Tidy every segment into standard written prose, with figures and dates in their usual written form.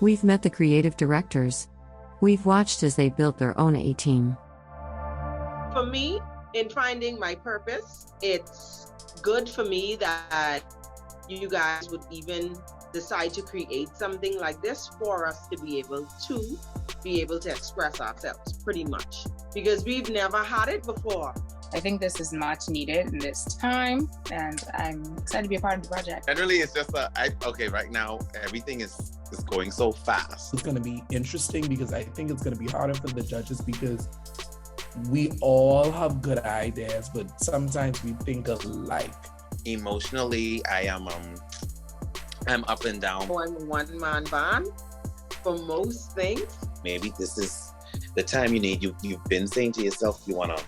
We've met the creative directors. We've watched as they built their own A-team. For me, in finding my purpose, it's good for me that you guys would even decide to create something like this for us to be able to express ourselves, pretty much, because we've never had it before. I think this is much needed in this time, and I'm excited to be a part of the project. Generally, it's just right now, everything is going so fast. It's going to be interesting because I think it's going to be harder for the judges because we all have good ideas, but sometimes we think alike. Emotionally, I'm up and down. I'm a one-man band for most things. Maybe this is the time you need. You've been saying to yourself, you want to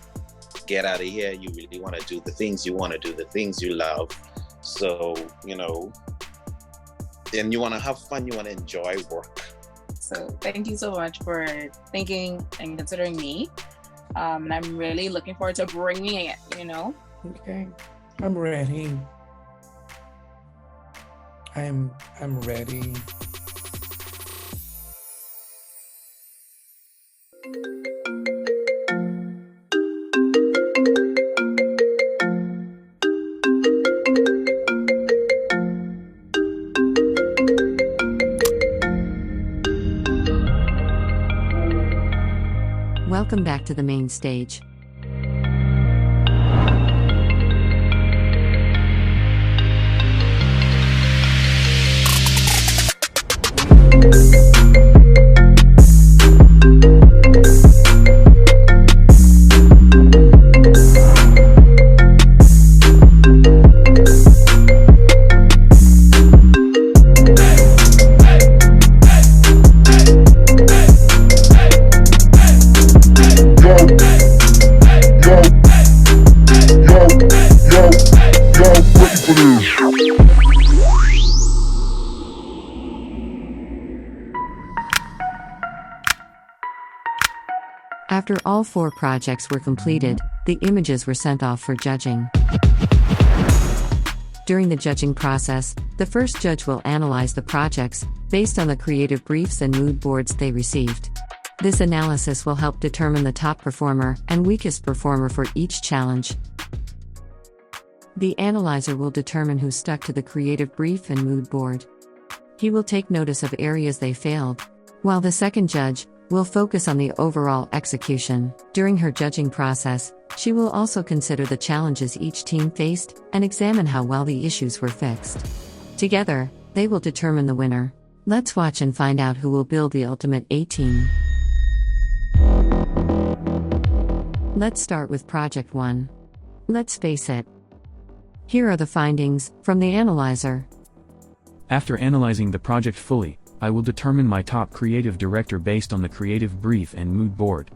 get out of here. You really want to do the things you want to do, the things you love. So, and you want to have fun. You want to enjoy work. So thank you so much for thinking and considering me. And I'm really looking forward to bringing it, Okay, I'm ready. I'm ready. Welcome back to the main stage. After all 4 projects were completed, the images were sent off for judging. During the judging process, the first judge will analyze the projects based on the creative briefs and mood boards they received. This analysis will help determine the top performer and weakest performer for each challenge. The analyzer will determine who stuck to the creative brief and mood board. He will take notice of areas they failed, while the second judge will focus on the overall execution. During her judging process, she will also consider the challenges each team faced and examine how well the issues were fixed. Together, they will determine the winner. Let's watch and find out who will build the ultimate A-team. Let's start with Project 1. Let's face it. Here are the findings from the analyzer. After analyzing the project fully, I will determine my top creative director based on the creative brief and mood board.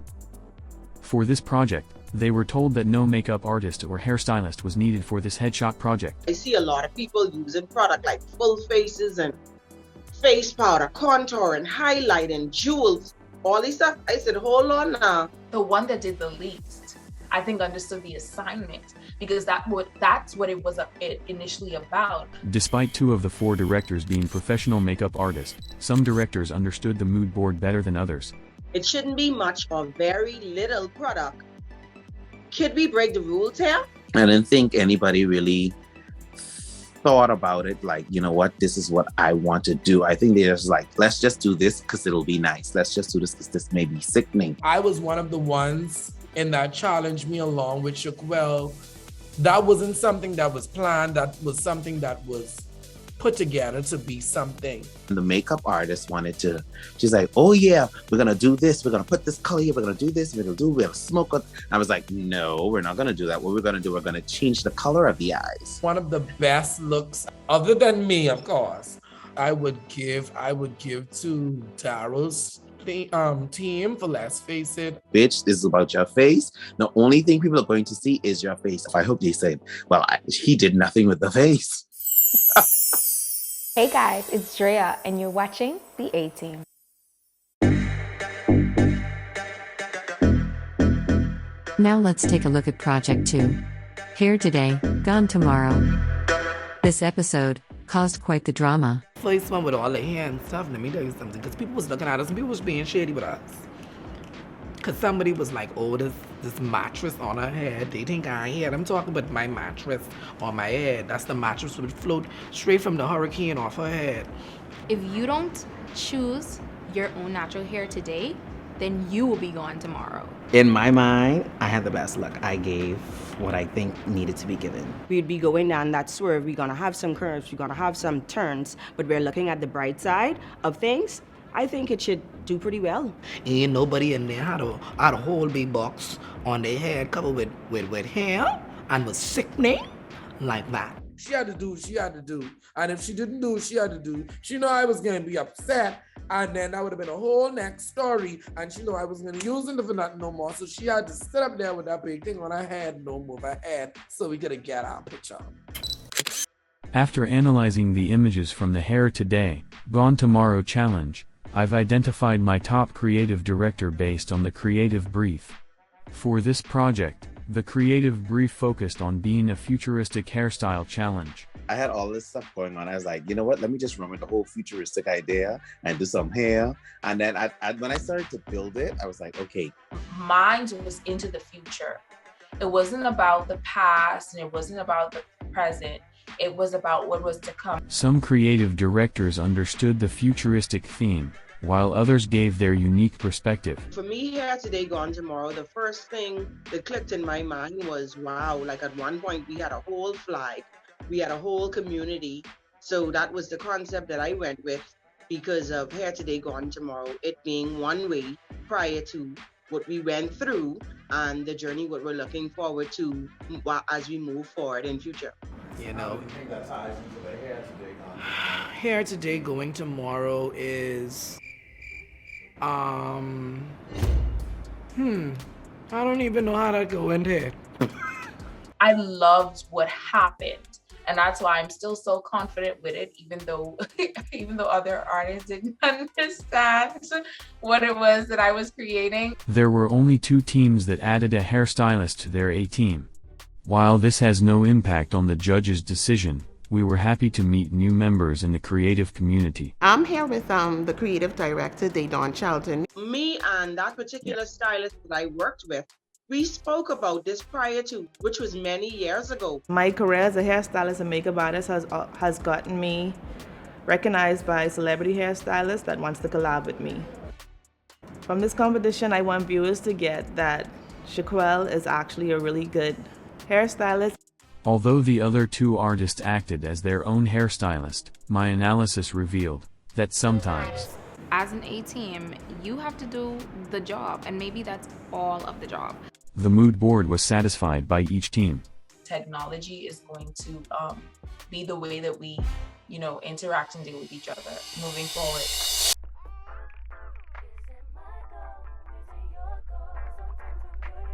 For this project, they were told that no makeup artist or hairstylist was needed for this headshot project. I see a lot of people using product like full faces and face powder, contour and highlight and jewels, all this stuff. I said, hold on now. The one that did the least, I think, understood the assignment, because that's what it was initially about. Despite 2 of the 4 directors being professional makeup artists, some directors understood the mood board better than others. It shouldn't be much or very little product. Could we break the rules here? I didn't think anybody really thought about it like, this is what I want to do. I think they're just like, let's just do this because it'll be nice. Let's just do this because this may be sickening. I was one of the ones in that challenged me along with Shukwell. That wasn't something that was planned. That was something that was put together to be something. The makeup artist she's like, oh yeah, we're going to do this. We're going to put this color here. We're going to do this. We're going to smoke it. I was like, no, we're not going to do that. What we're going to do, we're going to change the color of the eyes. One of the best looks, other than me, of course, I would give to Daryl's team for Let's Face It. Bitch, this is about your face. The only thing people are going to see is your face. I hope they said, well, he did nothing with the face. Hey guys, it's Drea, and you're watching the A-Team. Now let's take a look at Project 2. Here today, gone tomorrow. This episode caused quite the drama. first one with all the hair and stuff, let me tell you something, because people was looking at us and people was being shady with us. Because somebody was like, oh, this mattress on her head, they think I head. I'm talking about my mattress on my head. That's the mattress would float straight from the hurricane off her head. If you don't choose your own natural hair today, then you will be gone tomorrow. In my mind, I had the best luck. I gave what I think needed to be given. We'd be going down that swerve. We're gonna have some curves, we're gonna have some turns, but we're looking at the bright side of things. I think it should do pretty well. Ain't nobody in there had a whole big box on their head covered with hair and was sickening like that. She had to do what she had to do. And if she didn't do what she had to do, she know I was going to be upset. And then that would have been a whole next story. And she know I was going to use it for nothing no more. So she had to sit up there with that big thing on her head, no move her head, so we could get our picture. After analyzing the images from the Hair Today, Gone Tomorrow challenge, I've identified my top creative director based on the creative brief. For this project, the creative brief focused on being a futuristic hairstyle challenge. I had all this stuff going on. I was like, you know what? Let me just run with the whole futuristic idea and do some hair. And then when I started to build it, I was like, okay. Mine was into the future. It wasn't about the past and it wasn't about the present. It was about what was to come. Some creative directors understood the futuristic theme, while others gave their unique perspective. For me, Hair Today, Gone Tomorrow, the first thing that clicked in my mind was, wow, like at one point we had a whole flag, we had a whole community. So that was the concept that I went with because of Hair Today, Gone Tomorrow, it being one way prior to what we went through and the journey what we're looking forward to as we move forward in future. You know, Hair Today Going Tomorrow is I don't even know how to go into it. I loved what happened, and that's why I'm still so confident with it, even though other artists didn't understand what it was that I was creating. There were only 2 teams that added a hairstylist to their A team. While this has no impact on the judge's decision, we were happy to meet new members in the creative community. I'm here with the creative director, Dawn Charlton. Me and that particular stylist that I worked with, we spoke about this prior to, which was many years ago. My career as a hairstylist and makeup artist has gotten me recognized by celebrity hairstylists that wants to collab with me. From this competition, I want viewers to get that Shaquelle is actually a really good hairstylist. Although the other 2 artists acted as their own hairstylist, my analysis revealed that sometimes, As an A team, you have to do the job, and maybe that's all of the job. the mood board was satisfied by each team. Technology is going to be the way that we, interact and deal with each other moving forward.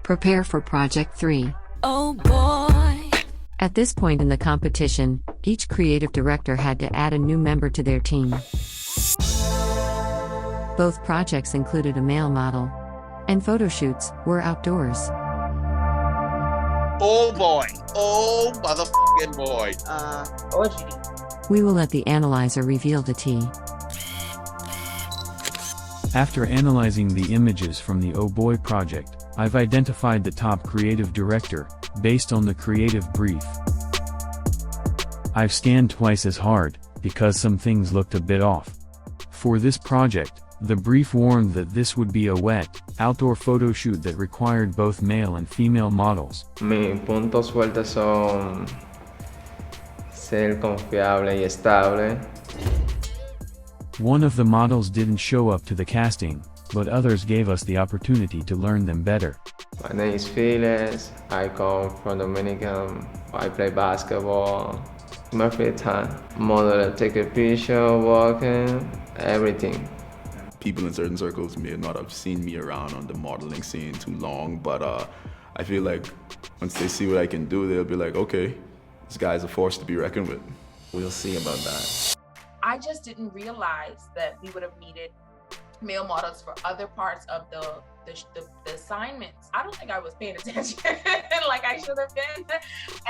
Prepare for Project 3. Oh boy. At this point in the competition, each creative director had to add a new member to their team. Both projects included a male model, and photo shoots were outdoors. Oh boy. Oh motherfucking boy. We will let the analyzer reveal the tea. After analyzing the images from the Oh Boy project, I've identified the top creative director, based on the creative brief. I've scanned twice as hard, because some things looked a bit off. For this project, the brief warned that this would be a wet, outdoor photo shoot that required both male and female models. Mis puntos fuertes son ser confiable y estable. One of the models didn't show up to the casting, but others gave us the opportunity to learn them better. My name is Felix. I come from Dominican. I play basketball. My free time. Model, take a picture, walking, everything. People in certain circles may not have seen me around on the modeling scene too long, but I feel like once they see what I can do, they'll be like, okay, this guy's a force to be reckoned with. We'll see about that. I just didn't realize that we would have needed male models for other parts of the assignments. I don't think I was paying attention like I should have been,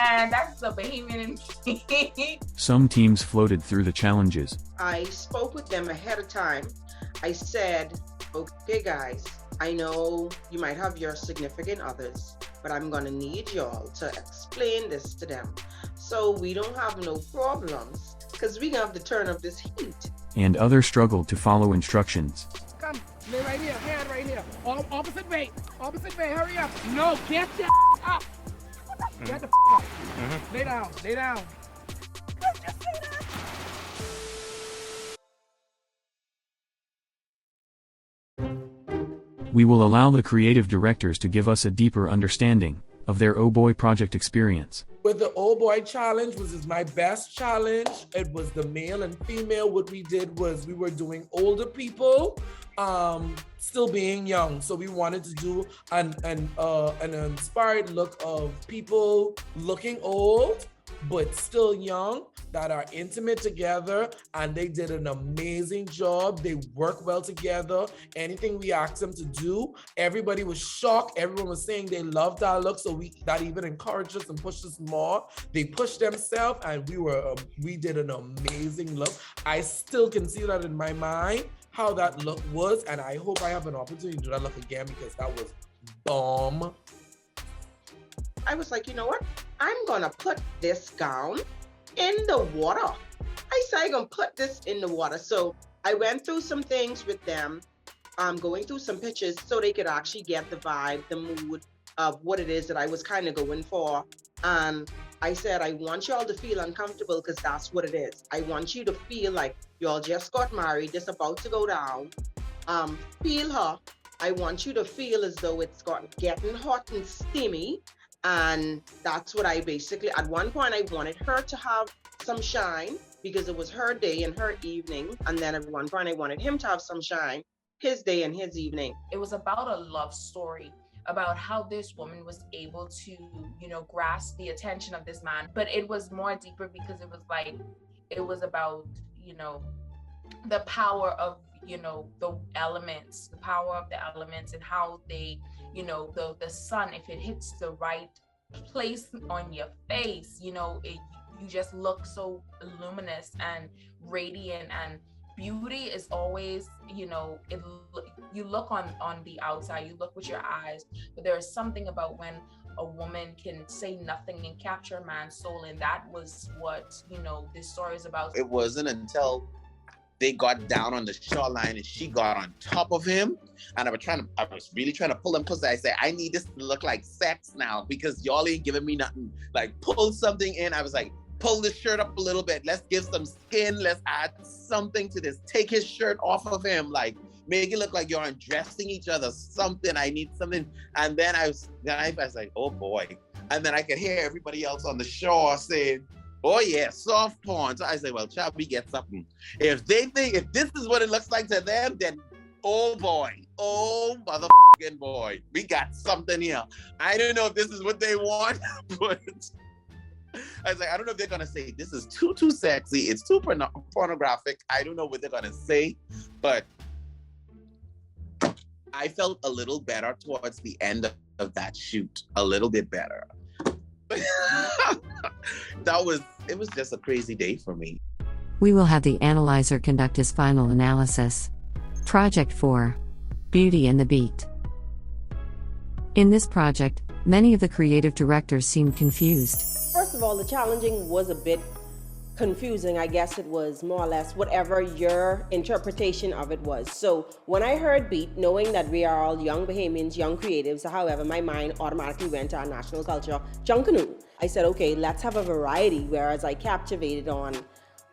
and that's the Bahamian in me. Some teams floated through the challenges. I spoke with them ahead of time. I said, okay guys, I know you might have your significant others, but I'm gonna need y'all to explain this to them so we don't have no problems, because we have to turn up this heat. And others struggled to follow instructions. Come, lay right here, hand right here. Opposite way, hurry up. No, get your up. Get the up. Lay down, lay down. We will allow the creative directors to give us a deeper understanding of their Oh Boy project experience. With the Oh Boy challenge, which is my best challenge, it was the male and female. What we did was we were doing older people, still being young. So we wanted to do an inspired look of people looking old, but still young, that are intimate together, and they did an amazing job. They work well together. Anything we asked them to do, everybody was shocked. Everyone was saying they loved our look, so that even encouraged us and pushed us more. They pushed themselves, and we did an amazing look. I still can see that in my mind, how that look was, and I hope I have an opportunity to do that look again, because that was bomb. I was like, you know what? I'm gonna put this gown in the water. I said I'm gonna put this in the water. So I went through some things with them, going through some pictures so they could actually get the vibe, the mood of what it is that I was kind of going for. And I said, I want y'all to feel uncomfortable, because that's what it is. I want you to feel like y'all just got married, just about to go down. Feel her. I want you to feel as though it's getting hot and steamy. And that's what I basically, at one point I wanted her to have some shine, because it was her day and her evening. And then at one point I wanted him to have some shine, his day and his evening. It was about a love story, about how this woman was able to, grasp the attention of this man. But it was more deeper, because it was about, the power of, the elements, the power of the elements, and how they, the sun, if it hits the right place on your face, you just look so luminous and radiant. And beauty is always, you look on the outside, you look with your eyes, but there is something about when a woman can say nothing and capture a man's soul, and that was what, this story is about. It wasn't until they got down on the shoreline and she got on top of him, and I was really trying to pull him close. I said, I need this to look like sex now, because y'all ain't giving me nothing. Like, pull something in. I was like, pull this shirt up a little bit. Let's give some skin. Let's add something to this. Take his shirt off of him. Like, make it look like you're undressing each other. Something. I need something. And then I was like, oh boy. And then I could hear everybody else on the shore saying, oh yeah, soft porn. So I say, well, child, we get something. If they think, if this is what it looks like to them, then oh boy, oh motherfucking boy, we got something here. I don't know if this is what they want, but I was like, I don't know if they're gonna say this is too sexy, it's too pornographic. I don't know what they're gonna say, but I felt a little better towards the end of that shoot, a little bit better. It was just a crazy day for me. We will have the analyzer conduct his final analysis. Project 4. Beauty and the Beat. In this project, many of the creative directors seemed confused. First of all, the challenging was a bit confusing. I guess it was more or less whatever your interpretation of it was. So when I heard beat, knowing that we are all young Bahamians, young creatives, however, my mind automatically went to our national culture, Junkanoo. I said, okay, let's have a variety, whereas I captivated on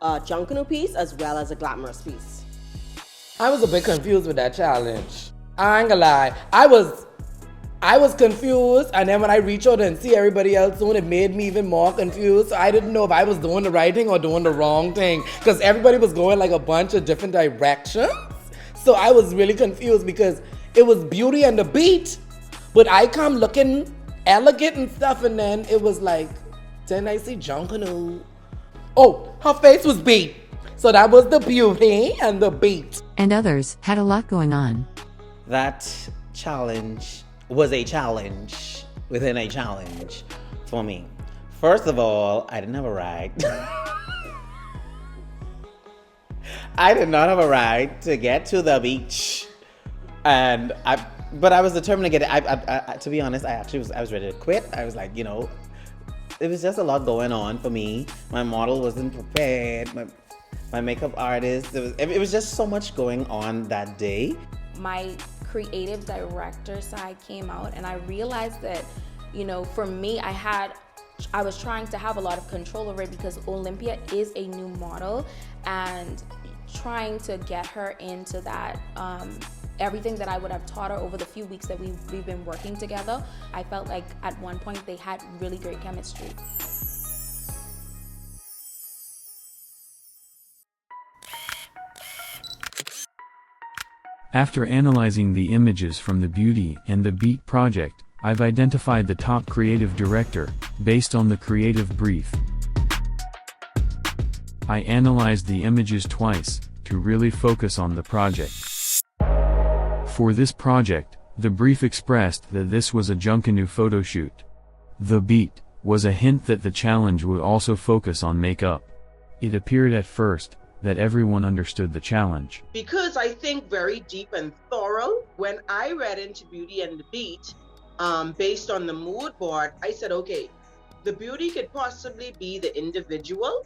a Junkanoo piece as well as a glamorous piece. I was a bit confused with that challenge. I ain't gonna lie. I was confused, and then when I reached out and see everybody else doing it, made me even more confused. So I didn't know if I was doing the right thing or doing the wrong thing, because everybody was going like a bunch of different directions. So I was really confused, because it was beauty and the beat, but I come looking elegant and stuff, and then it was like, then I see Junkanoo. Oh, her face was beat. So that was the beauty and the beat. And others had a lot going on. That challenge was a challenge within a challenge for me. First of all, I didn't have a ride. I did not have a ride to get to the beach. But I was determined to get it. To be honest, I was ready to quit. I was like, it was just a lot going on for me. My model wasn't prepared. My makeup artist. It was just so much going on that day. My creative director side came out, and I realized that, for me, I was trying to have a lot of control over it because Olympia is a new model, and trying to get her into that, everything that I would have taught her over the few weeks that we've been working together, I felt like at one point they had really great chemistry. After analyzing the images from the Beauty and the Beat project, I've identified the top creative director, based on the creative brief. I analyzed the images twice, to really focus on the project. For this project, the brief expressed that this was a Junkanoo photo shoot. The Beat was a hint that the challenge would also focus on makeup. It appeared at first that everyone understood the challenge. Because I think very deep and thorough, when I read into Beauty and the Beat, based on the mood board, I said, okay, the beauty could possibly be the individual.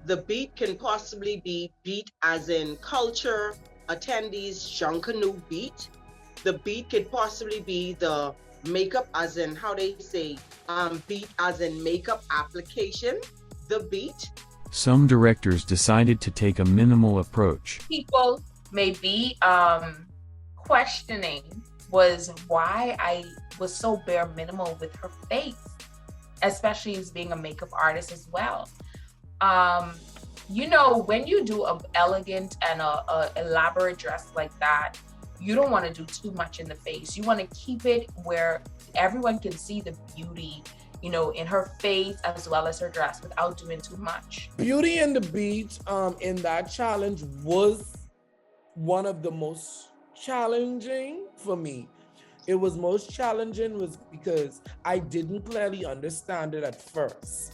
The beat can possibly be beat as in culture, attendees, Junkanoo beat. The beat could possibly be the makeup as in, how they say, beat as in makeup application, the beat. Some directors decided to take a minimal approach. People may be questioning was why I was so bare minimal with her face, especially as being a makeup artist as well. When you do an elegant and a elaborate dress like that, you don't want to do too much in the face. You want to keep it where everyone can see the beauty, in her face as well as her dress without doing too much. Beauty and the Beat in that challenge was one of the most challenging for me. It was most challenging was because I didn't clearly understand it at first.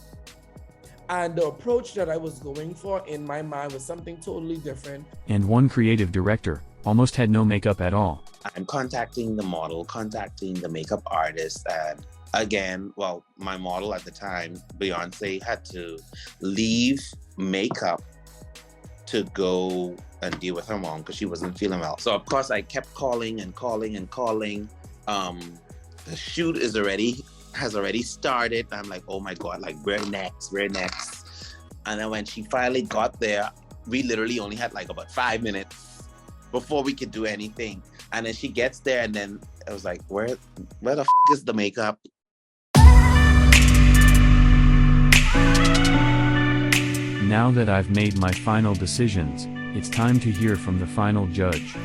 And the approach that I was going for in my mind was something totally different. And one creative director almost had no makeup at all. I'm contacting the model, contacting the makeup artist, and again, my model at the time, Beyonce, had to leave makeup to go and deal with her mom because she wasn't feeling well. So of course I kept calling and calling and calling. The shoot has already started. I'm like, oh my God, where next? And then when she finally got there, we literally only had about 5 minutes before we could do anything. And then she gets there, and then I was like, where the is the makeup? Now that I've made my final decisions, it's time to hear from the final judge.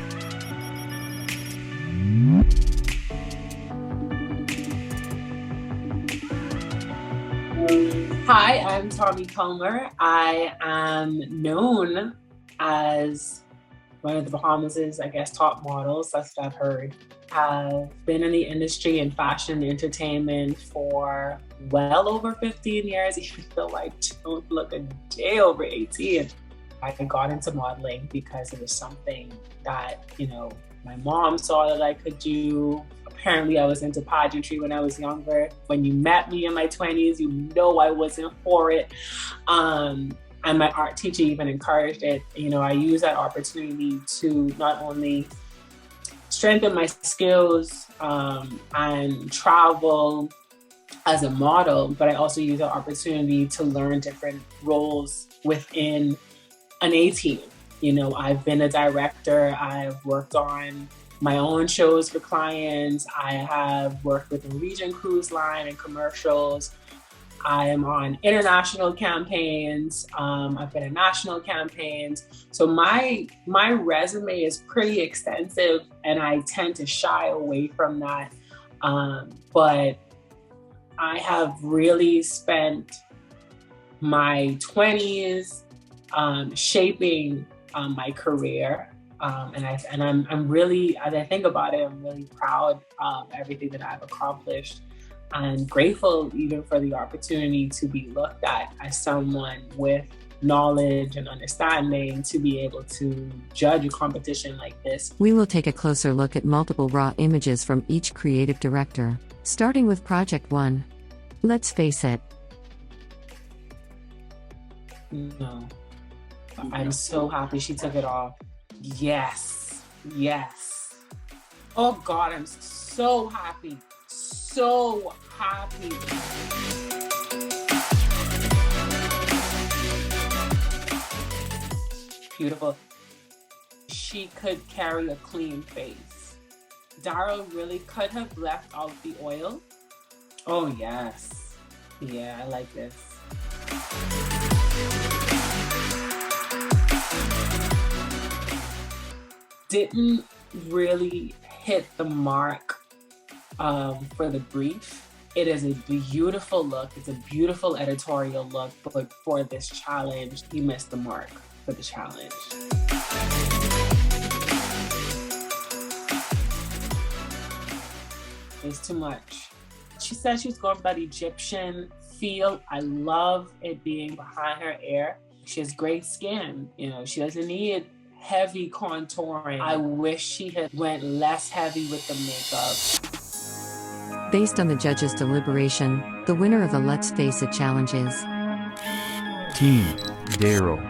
Hi, I'm Tommy Comer. I am known as one of the Bahamas' top models. That's what I've heard. I've been in the industry in fashion and entertainment for well over 15 years, even though I don't look a day over 18. I got into modeling because it was something that, my mom saw that I could do. Apparently I was into pageantry when I was younger. When you met me in my 20s, I wasn't for it. And my art teacher even encouraged it. I used that opportunity to not only strengthen my skills and travel as a model, but I also used the opportunity to learn different roles within an A-team. I've been a director. I've worked on my own shows for clients. I have worked with Norwegian Cruise Line and commercials. I am on international campaigns. I've been in national campaigns. So my resume is pretty extensive, and I tend to shy away from that. But I have really spent my 20s shaping my career. I'm really, as I think about it, I'm really proud of everything that I've accomplished, and grateful even for the opportunity to be looked at as someone with knowledge and understanding to be able to judge a competition like this. We will take a closer look at multiple raw images from each creative director, starting with Project 1. Let's face it. No. I'm so happy she took it off. Yes. Yes. Oh God, I'm so happy. So happy. Beautiful. She could carry a clean face. Daryl really could have left out the oil. Oh yes. Yeah, I like this. Didn't really hit the mark for the brief. It is a beautiful look. It's a beautiful editorial look, but for this challenge, he missed the mark for the challenge. It's too much. She said she's going for that Egyptian feel. I love it being behind her ear. She has great skin. You know, she doesn't need heavy contouring. I wish she had went less heavy with the makeup. Based on the judges' deliberation, the winner of the Let's Face It challenge is Team Daryl.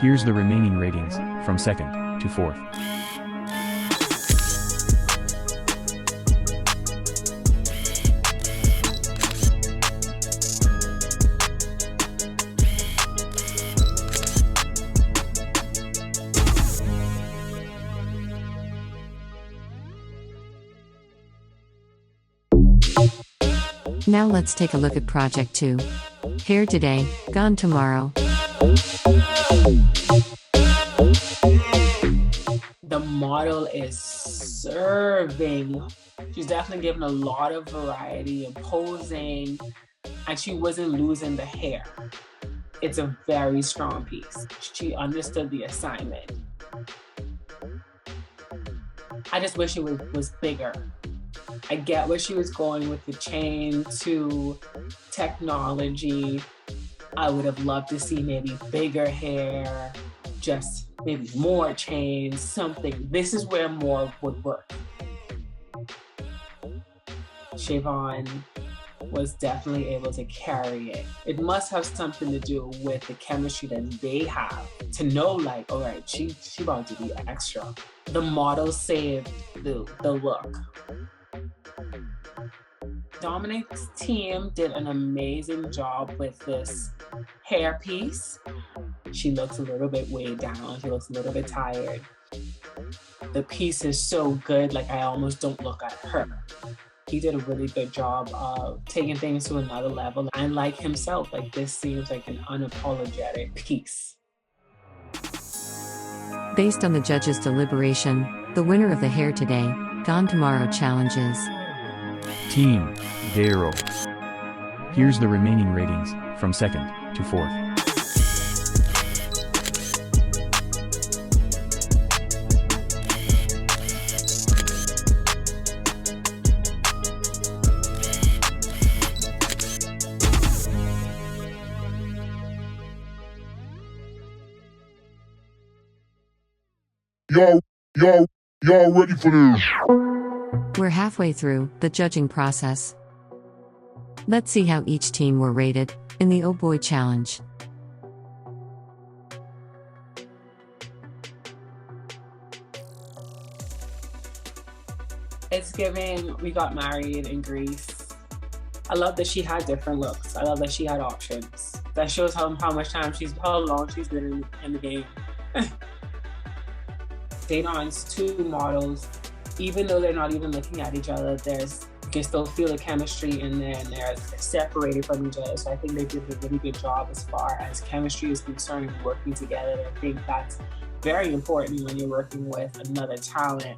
Here's the remaining ratings, from 2nd to 4th. Now let's take a look at Project 2. Hair today, gone tomorrow. The model is serving. She's definitely given a lot of variety and posing, and she wasn't losing the hair. It's a very strong piece. She understood the assignment. I just wish it was bigger. I get where she was going with the chain to technology. I would have loved to see maybe bigger hair, just maybe more chains, something. This is where more would work. Siobhan was definitely able to carry it. It must have something to do with the chemistry that they have, to know like, all right, she about to be extra. The model saved the look. Dominic's team did an amazing job with this hair piece. She looks a little bit weighed down. She looks a little bit tired. The piece is so good, like I almost don't look at her. He did a really good job of taking things to another level. And like himself, like this seems like an unapologetic piece. Based on the judges' deliberation, the winner of the Hair Today, Gone Tomorrow challenge is Team Daryl. Here's the remaining ratings, from 2nd to 4th. Y'all ready for this? We're halfway through the judging process. Let's see how each team were rated in the Oh Boy Challenge. It's giving we got married in Greece. I love that she had different looks. I love that she had options. That shows how long she's been in the game. Dawn's two models, even though they're not even looking at each other, you can still feel the chemistry in there, and they're separated from each other. So I think they did a really good job as far as chemistry is concerned, working together. I think that's very important when you're working with another talent.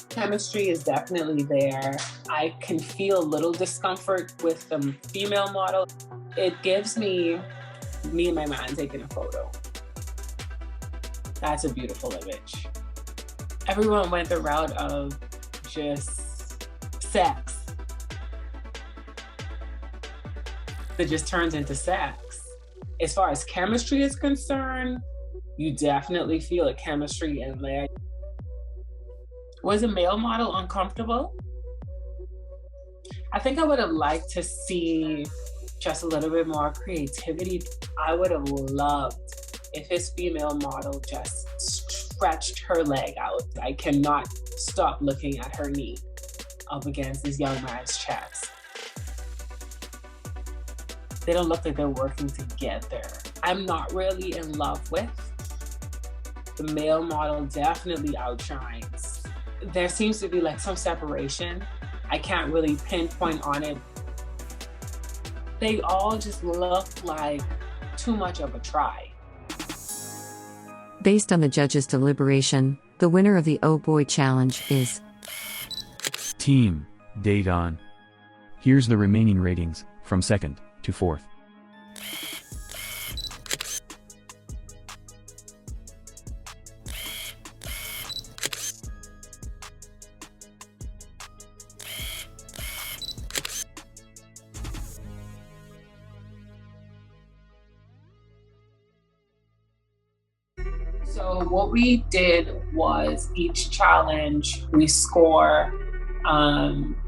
Chemistry is definitely there. I can feel a little discomfort with the female model. It gives me and my man taking a photo. That's a beautiful image. Everyone went the route of just sex. It just turns into sex. As far as chemistry is concerned, you definitely feel a chemistry in there. Was a male model uncomfortable? I think I would have liked to see just a little bit more creativity. I would have loved if his female model just stretched her leg out. I cannot stop looking at her knee up against this young man's chest. They don't look like they're working together. I'm not really in love with. The male model definitely outshines. There seems to be like some separation. I can't really pinpoint on it. They all just look like too much of a try. Based on the judges' deliberation, the winner of the Oh Boy Challenge is Team Daydon. Here's the remaining ratings, from 2nd to 4th. So what we did was each challenge, we score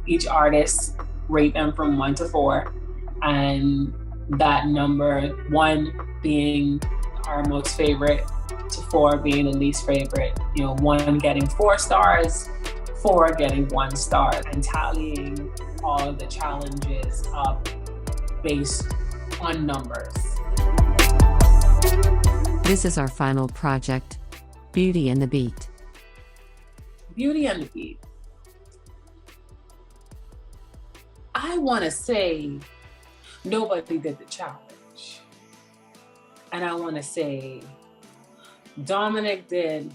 each artist, rate them from 1 to 4. And that number, 1 being our most favorite, to 4 being the least favorite. 1 getting 4 stars, 4 getting 1 star, and tallying all of the challenges up based on numbers. This is our final project, Beauty and the Beat. Beauty and the Beat. I want to say nobody did the challenge. And I want to say Dominic did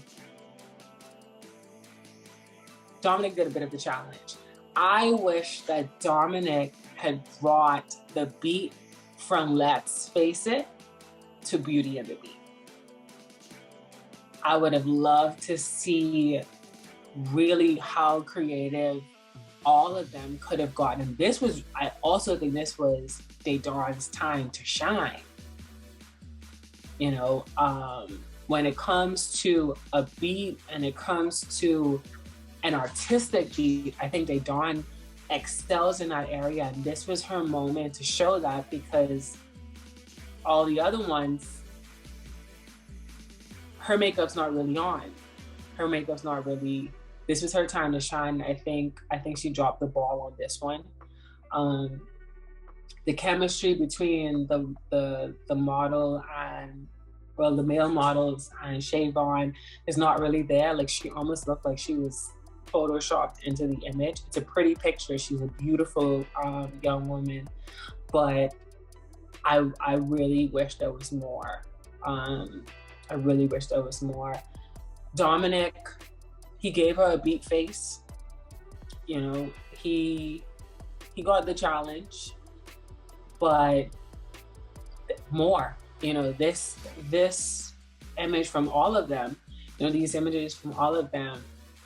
a bit of the challenge. I wish that Dominic had brought the beat from Let's Face It to Beauty and the Beat. I would have loved to see really how creative all of them could have gotten. I also think this was Daydon's time to shine. When it comes to a beat and it comes to an artistic beat, I think Daydon excels in that area. And this was her moment to show that, because all the other ones, her makeup's not really on. This was her time to shine. I think she dropped the ball on this one. The chemistry between the model and, the male models and Shavon is not really there. Like, she almost looked like she was photoshopped into the image. It's a pretty picture. She's a beautiful young woman, but I really wish there was more. Dominic, he gave her a beat face. He got the challenge, but more. This image from all of them, these images from all of them,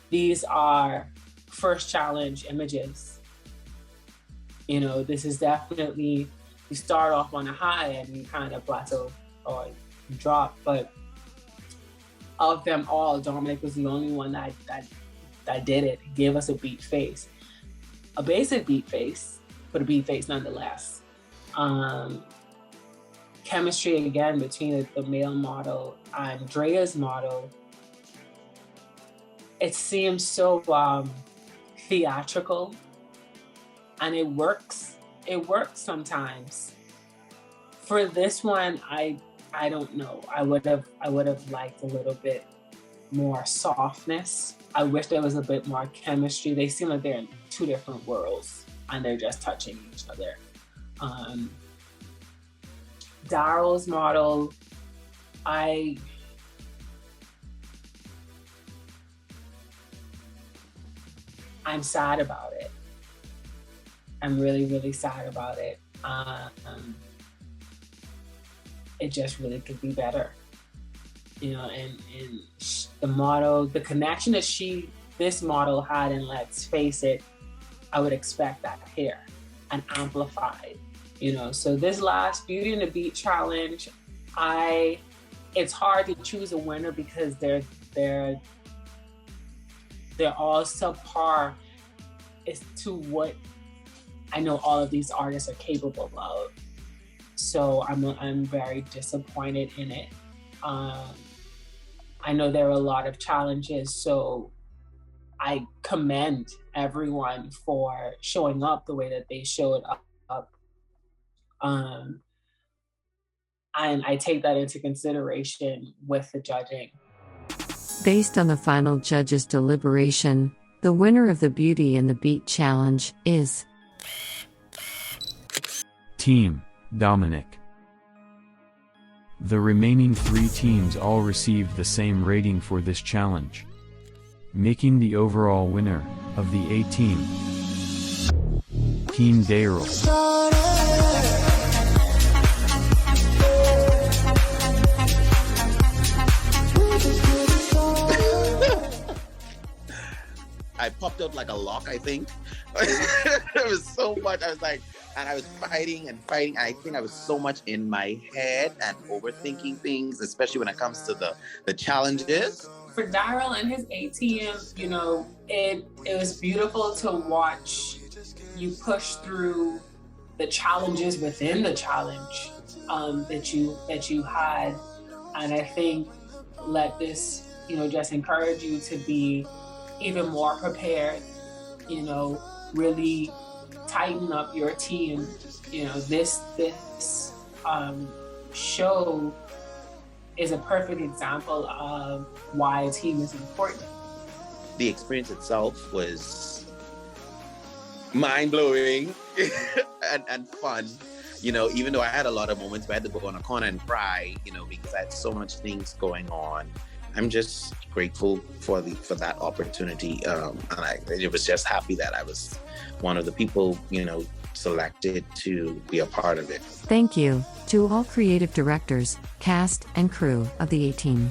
these are first challenge images. This is definitely, you start off on a high and you kind of plateau or drop, but of them all, Dominic was the only one that did it. He gave us a beat face. A basic beat face, but a beat face nonetheless. Chemistry again between the male model and Drea's model. It seems so theatrical, and it works. It works sometimes. For this one, I don't know. I would have liked a little bit more softness. I wish there was a bit more chemistry. They seem like they're in 2 different worlds and they're just touching each other. Daryl's model, I'm sad about it. I'm really, really sad about it. It just really could be better, you know. And the model, the connection that this model had, and let's face it, I would expect that here and amplified, you know. So this last Beauty and the Beat challenge, it's hard to choose a winner because they're all subpar as to what I know all of these artists are capable of. So I'm very disappointed in it. I know there are a lot of challenges, so I commend everyone for showing up the way that they showed up. And I take that into consideration with the judging. Based on the final judges' deliberation, the winner of the Beauty and the Beat challenge is Team Dominic. The remaining 3 teams all received the same rating for this challenge, making the overall winner of the A team, Team Daryl. I popped out like a lock, I think. There was so much. I was like, and I was fighting and fighting. I think I was so much in my head and overthinking things, especially when it comes to the challenges. For Daryl and his A team, you know, it was beautiful to watch you push through the challenges within the challenge that you had, and I think let this, you know, just encourage you to be even more prepared, you know, really tighten up your team. You know, this show is a perfect example of why a team is important. The experience itself was mind-blowing and fun. You know, even though I had a lot of moments where I had to go on a corner and cry, you know, because I had so much things going on. I'm just grateful for that opportunity, and I was just happy that I was one of the people, you know, selected to be a part of it. Thank you to all creative directors, cast, and crew of the A Team.